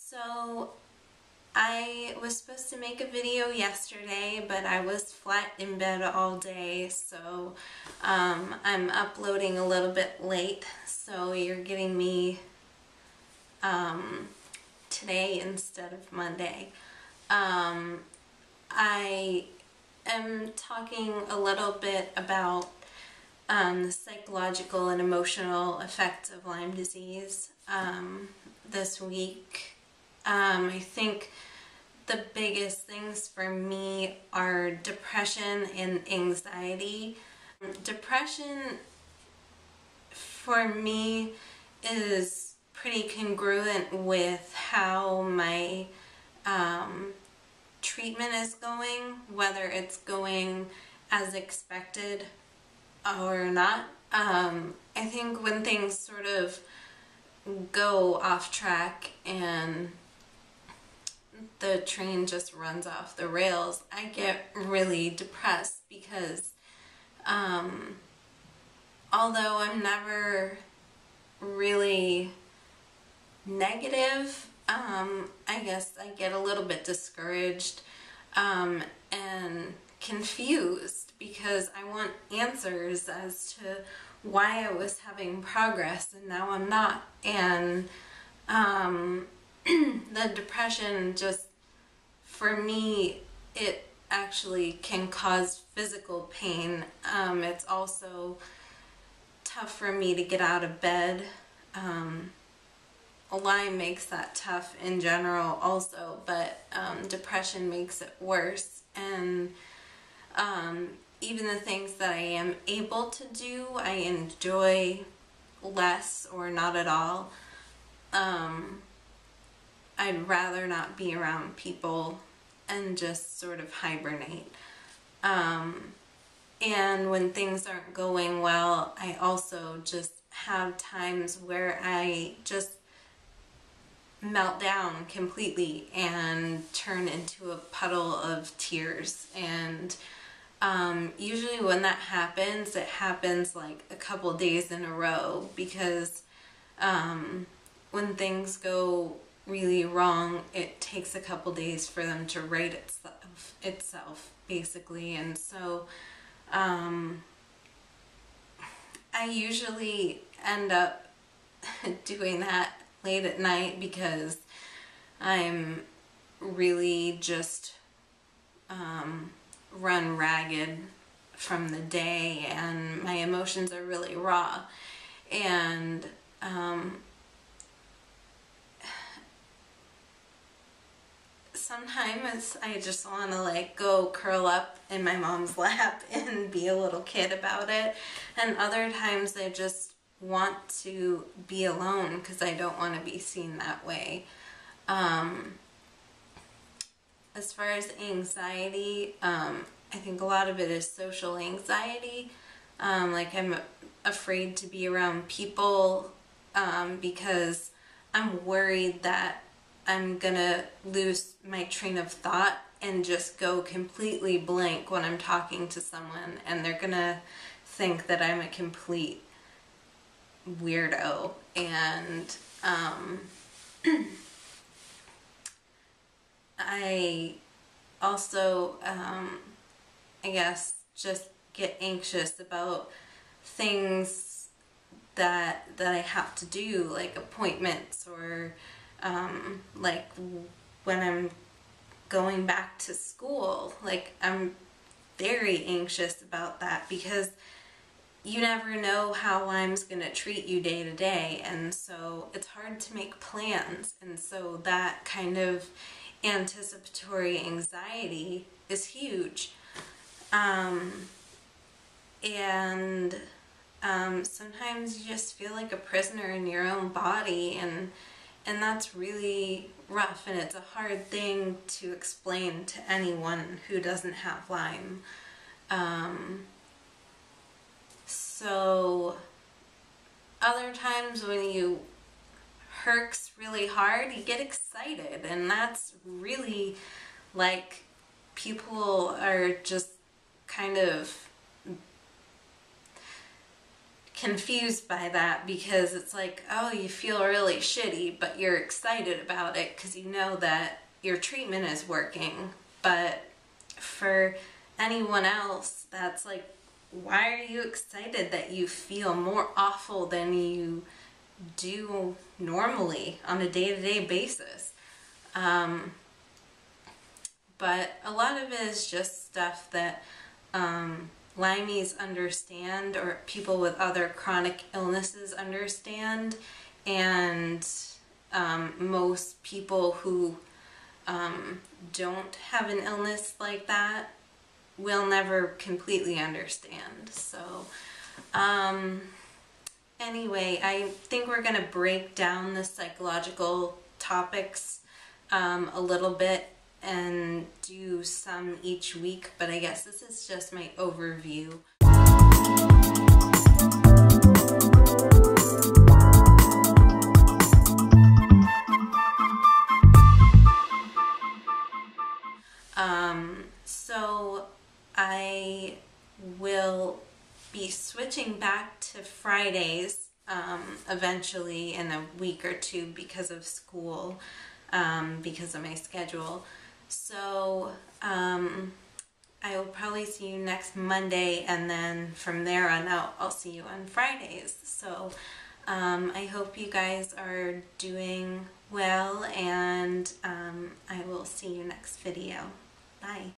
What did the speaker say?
So I was supposed to make a video yesterday, but I was flat in bed all day, so I'm uploading a little bit late, so you're getting me today instead of Monday. I am talking a little bit about the psychological and emotional effects of Lyme disease this week. I think the biggest things for me are depression and anxiety. Depression for me is pretty congruent with how my treatment is going, whether it's going as expected or not. I think when things sort of go off track and the train just runs off the rails, I get really depressed because although I'm never really negative, I guess I get a little bit discouraged and confused because I want answers as to why I was having progress and now I'm not. And the depression just, for me, it actually can cause physical pain. It's also tough for me to get out of bed. Lyme makes that tough in general also, but depression makes it worse. And even the things that I am able to do, I enjoy less or not at all. I'd rather not be around people and just sort of hibernate. And when things aren't going well, I also just have times where I just melt down completely and turn into a puddle of tears. And usually when that happens, it happens like a couple days in a row, because when things go really wrong, it takes a couple days for them to right itself basically. And so I usually end up doing that late at night because I'm really just run ragged from the day and my emotions are really raw. And sometimes I just want to like go curl up in my mom's lap and be a little kid about it, and other times I just want to be alone because I don't want to be seen that way. As far as anxiety, I think a lot of it is social anxiety. Like I'm afraid to be around people because I'm worried that I'm gonna lose my train of thought and just go completely blank when I'm talking to someone, and they're gonna think that I'm a complete weirdo. And I also I guess just get anxious about things that I have to do, like appointments, or like when I'm going back to school. Like I'm very anxious about that because you never know how Lyme's going to treat you day to day, and so it's hard to make plans. And so that kind of anticipatory anxiety is huge. Sometimes you just feel like a prisoner in your own body, and that's really rough, and it's a hard thing to explain to anyone who doesn't have Lyme. So other times when you herx really hard, you get excited, and that's really like people are just kind of confused by that, because it's like, oh, you feel really shitty, but you're excited about it because you know that your treatment is working. But for anyone else, that's like, why are you excited that you feel more awful than you do normally on a day-to-day basis? But a lot of it is just stuff that Lymies understand, or people with other chronic illnesses understand, and most people who don't have an illness like that will never completely understand. So anyway, I think we're going to break down the psychological topics a little bit and do some each week, but I guess this is just my overview. So I will be switching back to Fridays eventually in a week or two because of school, because of my schedule. So I will probably see you next Monday, and then from there on out I'll see you on Fridays. So I hope you guys are doing well, and I will see you next video. Bye.